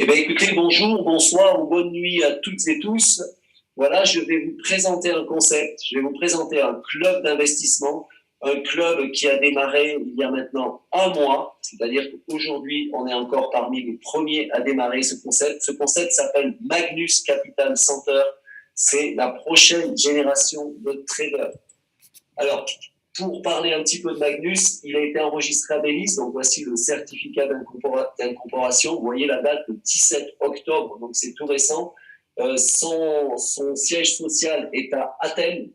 Eh bien, écoutez, bonjour, bonsoir ou bonne nuit à toutes et tous. Voilà, je vais vous présenter un concept, je vais vous présenter un club d'investissement, un club qui a démarré il y a maintenant un mois, c'est-à-dire qu'aujourd'hui, on est encore parmi les premiers à démarrer ce concept. Ce concept s'appelle Magnus Capital Center. C'est la prochaine génération de traders. Alors, pour parler un petit peu de Magnus, il a été enregistré à Belize, donc voici le certificat d'incorporation. Vous voyez la date, le 17 octobre, donc c'est tout récent. Son siège social est à Athènes,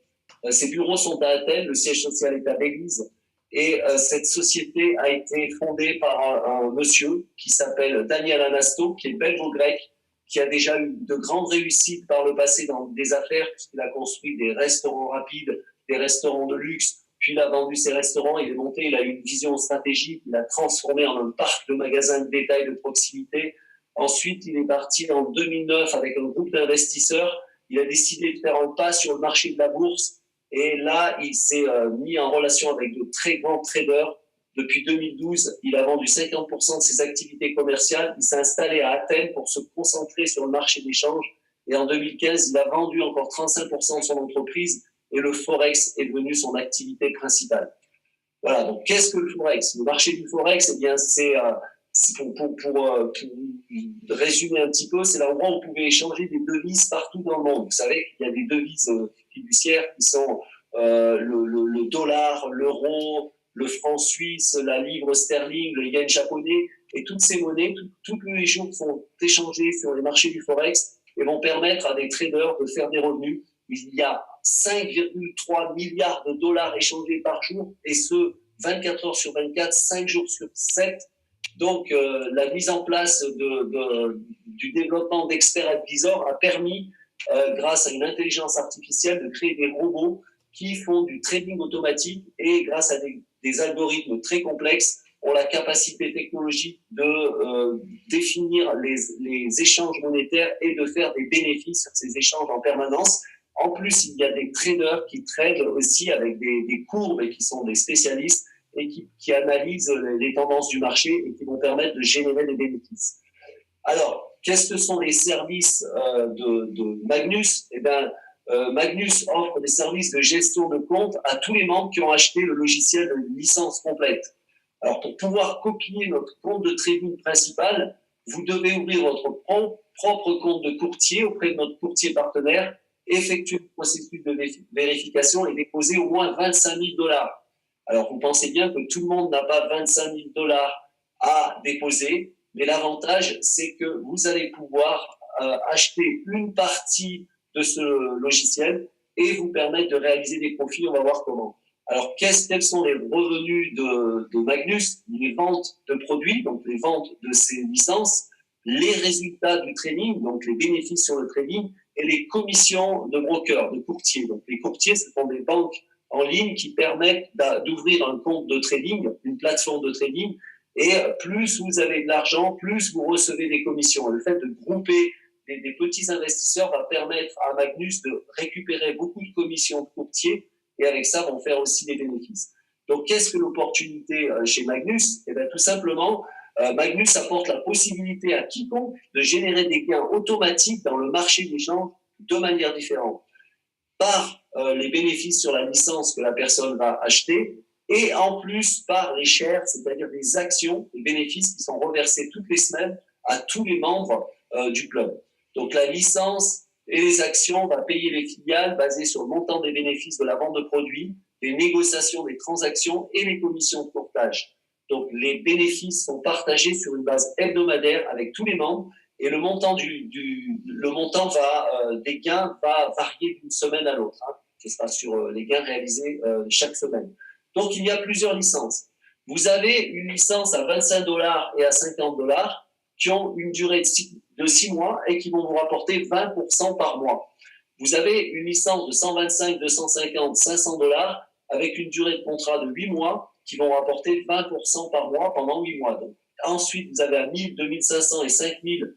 ses bureaux sont à Athènes, le siège social est à Belize. Et cette société a été fondée par un monsieur qui s'appelle Daniel Anasto, qui est belgo-grec, qui a déjà eu de grandes réussites par le passé dans des affaires, puisqu'il a construit des restaurants rapides, des restaurants de luxe, puis il a vendu ses restaurants, il est monté, il a eu une vision stratégique, il a transformé en un parc de magasins de détail de proximité. Ensuite, il est parti en 2009 avec un groupe d'investisseurs. Il a décidé de faire un pas sur le marché de la bourse. Et là, il s'est mis en relation avec de très grands traders. Depuis 2012, il a vendu 50% de ses activités commerciales. Il s'est installé à Athènes pour se concentrer sur le marché d'échange. Et en 2015, il a vendu encore 35% de son entreprise. Et le Forex est devenu son activité principale. Voilà, donc qu'est-ce que le Forex? Le marché du Forex, eh bien, c'est pour résumer un petit peu, c'est l'endroit où vous pouvez échanger des devises partout dans le monde. Vous savez qu'il y a des devises fiduciaires qui sont le dollar, l'euro, le franc suisse, la livre sterling, le yen japonais, et toutes ces monnaies, tous les jours sont échangées sur les marchés du Forex et vont permettre à des traders de faire des revenus. Il y a 5,3 milliards de dollars échangés par jour, et ce, 24 heures sur 24, 5 jours sur 7. Donc, la mise en place du développement d'experts advisors a permis, grâce à une intelligence artificielle, de créer des robots qui font du trading automatique et, grâce à des algorithmes très complexes, ont la capacité technologique de définir les échanges monétaires et de faire des bénéfices sur ces échanges en permanence. En plus, il y a des traders qui tradent aussi avec des courbes et qui sont des spécialistes et qui analysent les tendances du marché et qui vont permettre de générer des bénéfices. Alors, qu'est-ce que sont les services de Magnus? Eh bien, Magnus offre des services de gestion de compte à tous les membres qui ont acheté le logiciel de licence complète. Alors, pour pouvoir copier notre compte de trading principal, vous devez ouvrir votre propre compte de courtier auprès de notre courtier partenaire, effectuer le processus de vérification et déposer au moins 25 000 dollars. Alors, vous pensez bien que tout le monde n'a pas 25 000 dollars à déposer, mais l'avantage, c'est que vous allez pouvoir acheter une partie de ce logiciel et vous permettre de réaliser des profits. On va voir comment. Alors, quels sont les revenus de Magnus? Les ventes de produits, donc les ventes de ses licences, les résultats du trading, donc les bénéfices sur le trading, et les commissions de brokers, de courtiers. Donc, les courtiers, ce sont des banques en ligne qui permettent d'ouvrir un compte de trading, une plateforme de trading, et plus vous avez de l'argent, plus vous recevez des commissions. Le fait de grouper des petits investisseurs va permettre à Magnus de récupérer beaucoup de commissions de courtiers, et avec ça, vont faire aussi des bénéfices. Donc, qu'est-ce que l'opportunité chez Magnus? Eh bien, tout simplement, Magnus apporte la possibilité à quiconque de générer des gains automatiques dans le marché d'échange de manière différente. Par les bénéfices sur la licence que la personne va acheter, et en plus par les shares, c'est-à-dire des actions, des bénéfices qui sont reversés toutes les semaines à tous les membres du club. Donc la licence et les actions va payer les filiales basées sur le montant des bénéfices de la vente de produits, les négociations des transactions et les commissions de courtage. Donc les bénéfices sont partagés sur une base hebdomadaire avec tous les membres, et le montant des gains va varier d'une semaine à l'autre. Ce sera sur les gains réalisés chaque semaine. Donc, il y a plusieurs licences. Vous avez une licence à 25 dollars et à 50 dollars qui ont une durée de 6 mois et qui vont vous rapporter 20% par mois. Vous avez une licence de 125, 250, 500 dollars avec une durée de contrat de 8 mois qui vont rapporter 20% par mois pendant 8 mois. Donc, ensuite, vous avez à 1000, 2500 et 5000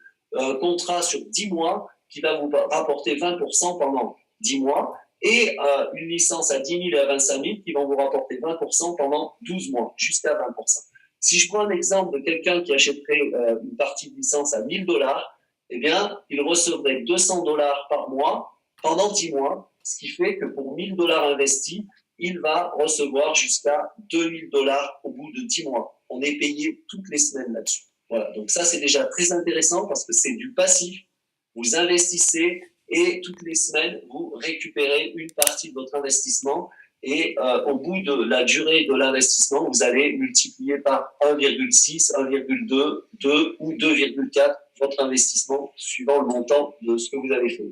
contrats sur 10 mois qui va vous rapporter 20% pendant 10 mois, et une licence à 10 000 et à 25 000 qui vont vous rapporter 20% pendant 12 mois, jusqu'à 20%. Si je prends un exemple de quelqu'un qui achèterait une partie de licence à 1 000 $, eh bien, il recevrait 200 $ par mois pendant 10 mois, ce qui fait que pour 1 000 $ investis, il va recevoir jusqu'à 2 000 $ au bout de 10 mois. On est payé toutes les semaines là-dessus. Voilà, donc ça, c'est déjà très intéressant parce que c'est du passif. Vous investissez et toutes les semaines, vous récupérez une partie de votre investissement. Et au bout de la durée de l'investissement, vous allez multiplier par 1,6, 1,2, 2 ou 2,4 votre investissement suivant le montant de ce que vous avez fait.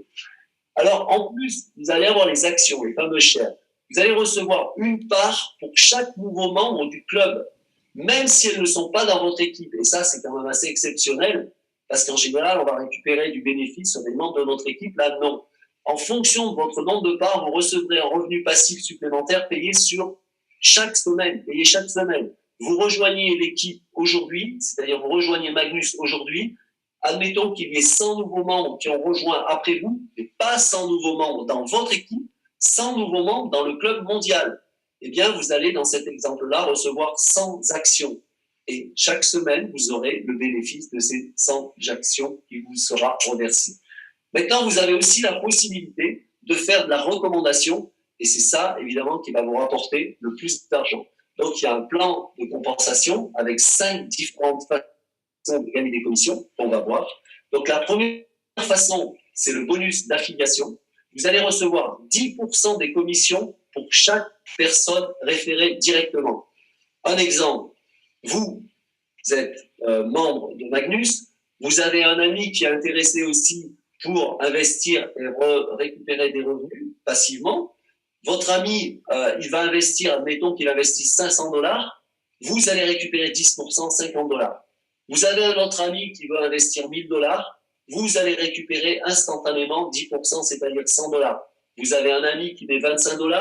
Alors, en plus, vous allez avoir les actions, les fameux shares. Vous allez recevoir une part pour chaque nouveau membre du club, même si elles ne sont pas dans votre équipe. Et ça, c'est quand même assez exceptionnel, parce qu'en général, on va récupérer du bénéfice sur des membres de notre équipe. Là, non. En fonction de votre nombre de parts, vous recevrez un revenu passif supplémentaire payé sur chaque semaine, payé chaque semaine. Vous rejoignez l'équipe aujourd'hui, c'est-à-dire vous rejoignez Magnus aujourd'hui. Admettons qu'il y ait 100 nouveaux membres qui ont rejoint après vous, mais pas 100 nouveaux membres dans votre équipe, 100 nouveaux membres dans le club mondial. Eh bien, vous allez, dans cet exemple-là, recevoir 100 actions. Et chaque semaine, vous aurez le bénéfice de ces 100 actions qui vous sera reversé. Maintenant, vous avez aussi la possibilité de faire de la recommandation, et c'est ça, évidemment, qui va vous rapporter le plus d'argent. Donc, il y a un plan de compensation avec 5 différentes façons de gagner des commissions, qu'on va voir. Donc, la première façon, c'est le bonus d'affiliation. Vous allez recevoir 10% des commissions pour chaque personne référée directement. Un exemple, vous êtes membre de Magnus, vous avez un ami qui est intéressé aussi pour investir et récupérer des revenus passivement. Votre ami, il va investir, admettons qu'il investisse 500 $, vous allez récupérer 10%, 50 $. Vous avez un autre ami qui veut investir 1 000 $, vous allez récupérer instantanément 10%, c'est-à-dire 100 $. Vous avez un ami qui met 25 $,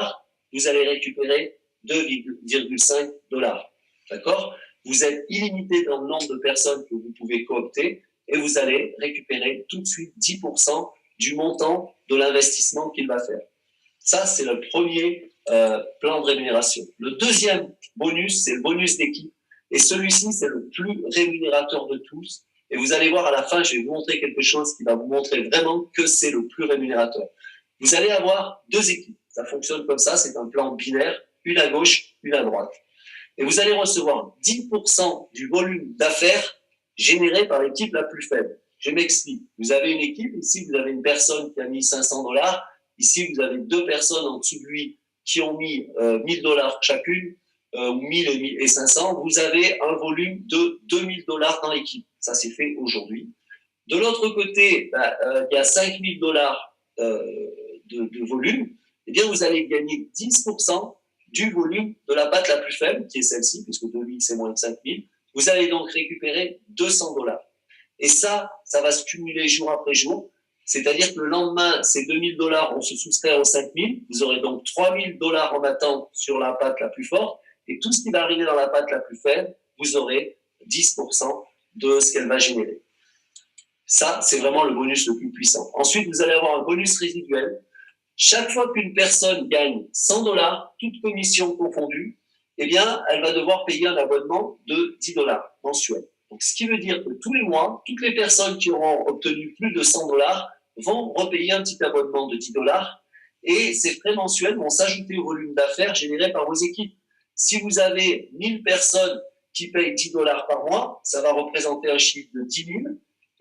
vous allez récupérer 2,5 $. D'accord? Vous êtes illimité dans le nombre de personnes que vous pouvez coopter et vous allez récupérer tout de suite 10% du montant de l'investissement qu'il va faire. Ça, c'est le premier plan de rémunération. Le deuxième bonus, c'est le bonus d'équipe. Et celui-ci, c'est le plus rémunérateur de tous. Et vous allez voir à la fin, je vais vous montrer quelque chose qui va vous montrer vraiment que c'est le plus rémunérateur. Vous allez avoir 2 équipes. Ça fonctionne comme ça, c'est un plan binaire, une à gauche, une à droite. Et vous allez recevoir 10% du volume d'affaires généré par l'équipe la plus faible. Je m'explique. Vous avez une équipe, ici vous avez une personne qui a mis 500 $, ici vous avez 2 personnes en dessous de lui qui ont mis 1 000 $ chacune, ou 1 000 et 500, vous avez un volume de 2 000 $ dans l'équipe. Ça, c'est fait aujourd'hui. De l'autre côté, il y a 5 000 $ de volume. Eh bien, vous allez gagner 10% du volume de la patte la plus faible, qui est celle-ci, puisque 2 000, c'est moins de 5 000. Vous allez donc récupérer 200 $. Et ça va se cumuler jour après jour. C'est-à-dire que le lendemain, ces 2 000 $ vont se soustraire aux 5 000. Vous aurez donc 3 000 $ en attente sur la patte la plus forte. Et tout ce qui va arriver dans la patte la plus faible, vous aurez 10% de ce qu'elle va générer. Ça, c'est vraiment le bonus le plus puissant. Ensuite, vous allez avoir un bonus résiduel. Chaque fois qu'une personne gagne 100 $, toute commission confondue, eh bien, elle va devoir payer un abonnement de 10 $ mensuel. Donc, ce qui veut dire que tous les mois, toutes les personnes qui auront obtenu plus de 100 $ vont repayer un petit abonnement de 10 $ et ces frais mensuels vont s'ajouter au volume d'affaires généré par vos équipes. Si vous avez 1000 personnes qui payent 10 $ par mois, ça va représenter un chiffre de 10 000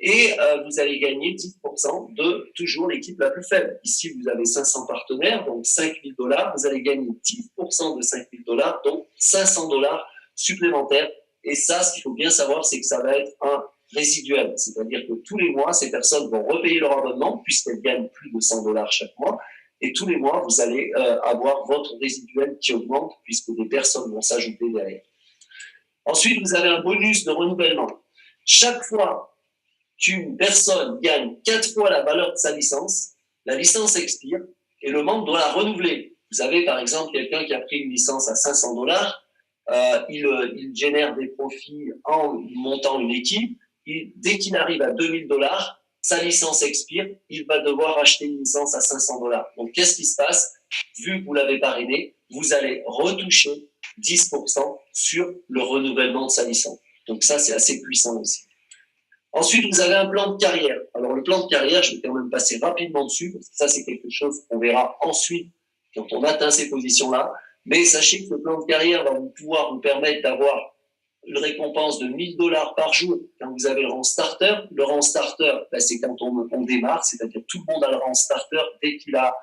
et vous allez gagner 10% de toujours l'équipe la plus faible. Ici, vous avez 500 partenaires, donc 5 000 $, vous allez gagner 10% de 5 000 $, donc 500 $ supplémentaires. Et ça, ce qu'il faut bien savoir, c'est que ça va être un résiduel, c'est-à-dire que tous les mois, ces personnes vont repayer leur abonnement puisqu'elles gagnent plus de 100 $ chaque mois. Et tous les mois, vous allez avoir votre résiduel qui augmente puisque des personnes vont s'ajouter derrière. Ensuite, vous avez un bonus de renouvellement. Chaque fois qu'une personne gagne 4 fois la valeur de sa licence, la licence expire et le membre doit la renouveler. Vous avez par exemple quelqu'un qui a pris une licence à 500 $, il génère des profits en montant une équipe. Dès qu'il arrive à 2 000 $, sa licence expire, il va devoir acheter une licence à 500 $. Donc, qu'est-ce qui se passe? Vu que vous l'avez parrainé, vous allez retoucher 10% sur le renouvellement de sa licence. Donc ça, c'est assez puissant aussi. Ensuite, vous avez un plan de carrière. Alors, le plan de carrière, je vais quand même passer rapidement dessus, parce que ça, c'est quelque chose qu'on verra ensuite quand on atteint ces positions-là. Mais sachez que le plan de carrière va pouvoir vous permettre d'avoir une récompense de 1 000 $ par jour quand vous avez le rang starter. Le rang starter, ben, c'est quand on démarre, c'est-à-dire tout le monde a le rang starter dès qu'il a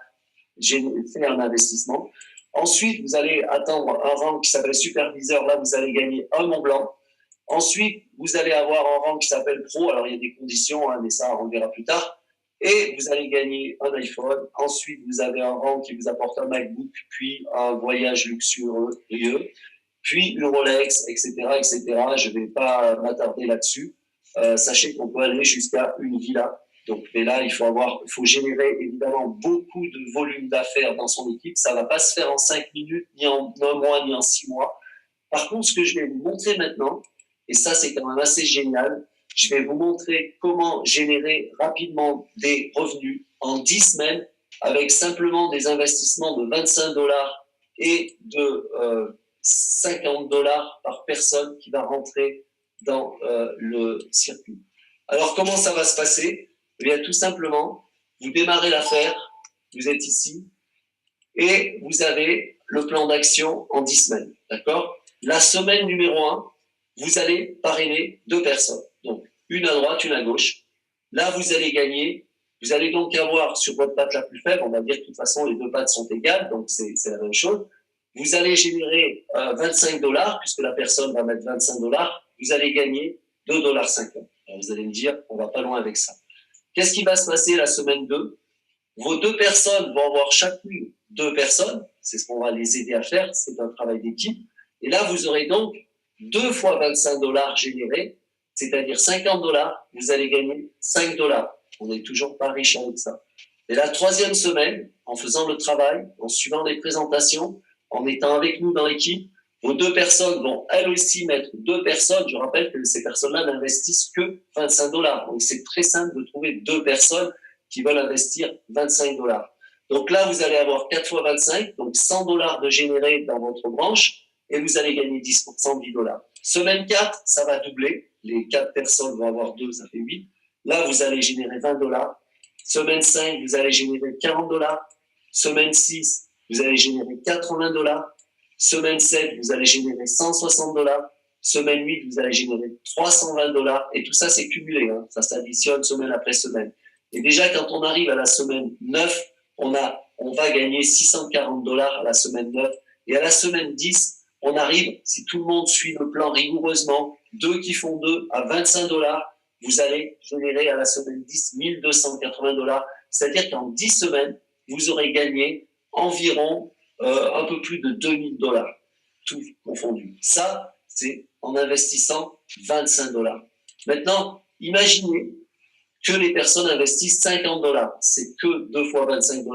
fait un investissement. Ensuite, vous allez atteindre un rang qui s'appelle superviseur. Là, vous allez gagner un Mont Blanc. Ensuite, vous allez avoir un rang qui s'appelle pro. Alors, il y a des conditions, hein, mais ça, on le verra plus tard. Et vous allez gagner un iPhone. Ensuite, vous avez un rang qui vous apporte un MacBook, puis un voyage luxueux, puis une Rolex, etc., etc. Je ne vais pas m'attarder là-dessus. Sachez qu'on peut aller jusqu'à une villa. Donc, mais là, il faut générer évidemment beaucoup de volume d'affaires dans son équipe. Ça ne va pas se faire en 5 minutes, ni en 1 mois, ni en 6 mois. Par contre, ce que je vais vous montrer maintenant, et ça, c'est quand même assez génial, je vais vous montrer comment générer rapidement des revenus en 10 semaines avec simplement des investissements de 25 $ et de 50 $ par personne qui va rentrer dans le circuit. Alors, comment ça va se passer? Eh bien, tout simplement, vous démarrez l'affaire, vous êtes ici, et vous avez le plan d'action en 10 semaines. D'accord? La semaine numéro 1, vous allez parrainer 2 personnes. Donc, une à droite, une à gauche. Là, vous allez gagner. Vous allez donc avoir sur votre patte la plus faible, on va dire que de toute façon, les 2 pattes sont égales, donc c'est la même chose. Vous allez générer 25 $, puisque la personne va mettre 25 $. Vous allez gagner 2,50 $. Alors, vous allez me dire, on va pas loin avec ça. Qu'est-ce qui va se passer la semaine 2? Vos 2 personnes vont avoir chacune 2 personnes. C'est ce qu'on va les aider à faire. C'est un travail d'équipe. Et là, vous aurez donc 2 fois 25 $ générés, c'est-à-dire 50 $. Vous allez gagner 5 $. On n'est toujours pas riche avec ça. Et la 3e semaine, en faisant le travail, en suivant les présentations, en étant avec nous dans l'équipe, vos 2 personnes vont elles aussi mettre 2 personnes. Je rappelle que ces personnes-là n'investissent que 25 $. Donc, c'est très simple de trouver 2 personnes qui veulent investir 25 $. Donc là, vous allez avoir 4 fois 25, donc 100 $ de générés dans votre branche, et vous allez gagner 10% de 10 $. Semaine 4, ça va doubler. Les 4 personnes vont avoir 2, ça fait 8. Là, vous allez générer 20 $. Semaine 5, vous allez générer 40 $. Semaine 6, vous allez générer 80 $. Semaine 7, vous allez générer 160 $. Semaine 8, vous allez générer 320 $. Et tout ça, c'est cumulé. Hein. Ça s'additionne semaine après semaine. Et déjà, quand on arrive à la semaine 9, on va gagner 640 $ à la semaine 9. Et à la semaine 10, on arrive, si tout le monde suit le plan rigoureusement, 2 qui font 2 à 25 $, vous allez générer à la semaine 10 1280 $. C'est-à-dire qu'en 10 semaines, vous aurez gagné environ un peu plus de 2000 $, tout confondu. Ça, c'est en investissant 25 $. Maintenant, imaginez que les personnes investissent 50 $. C'est que 2 fois 25 $.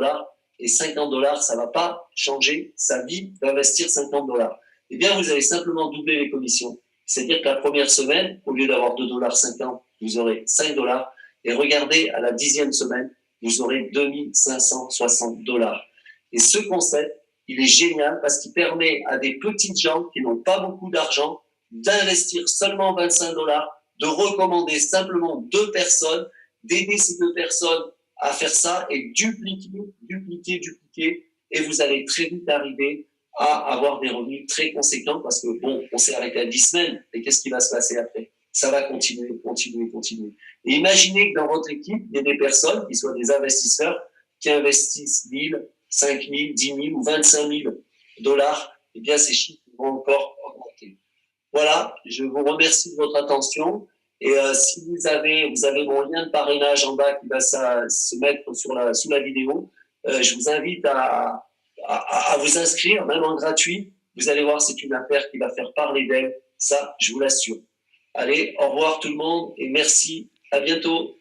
Et 50 $, ça ne va pas changer sa vie d'investir 50 $. Eh bien, vous allez simplement doubler les commissions. C'est-à-dire que la première semaine, au lieu d'avoir 2,50 $, vous aurez 5 $. Et regardez, à la 10e semaine, vous aurez 2560 $. Et ce concept, il est génial parce qu'il permet à des petites gens qui n'ont pas beaucoup d'argent d'investir seulement 25 $, de recommander simplement 2 personnes, d'aider ces 2 personnes à faire ça et dupliquer, et vous allez très vite arriver à avoir des revenus très conséquents parce que, bon, on s'est arrêté à 10 semaines, et qu'est-ce qui va se passer après? Ça va continuer. Et imaginez que dans votre équipe, il y a des personnes qui soient des investisseurs qui investissent 1 000, 5 000, 10 000 ou 25 000 $, eh bien, ces chiffres vont encore augmenter. Voilà, je vous remercie de votre attention. Et si vous avez mon lien de parrainage en bas qui va se mettre sous la vidéo, je vous invite à vous inscrire, même en gratuit. Vous allez voir, c'est une affaire qui va faire parler d'elle. Ça, je vous l'assure. Allez, au revoir tout le monde et merci. À bientôt.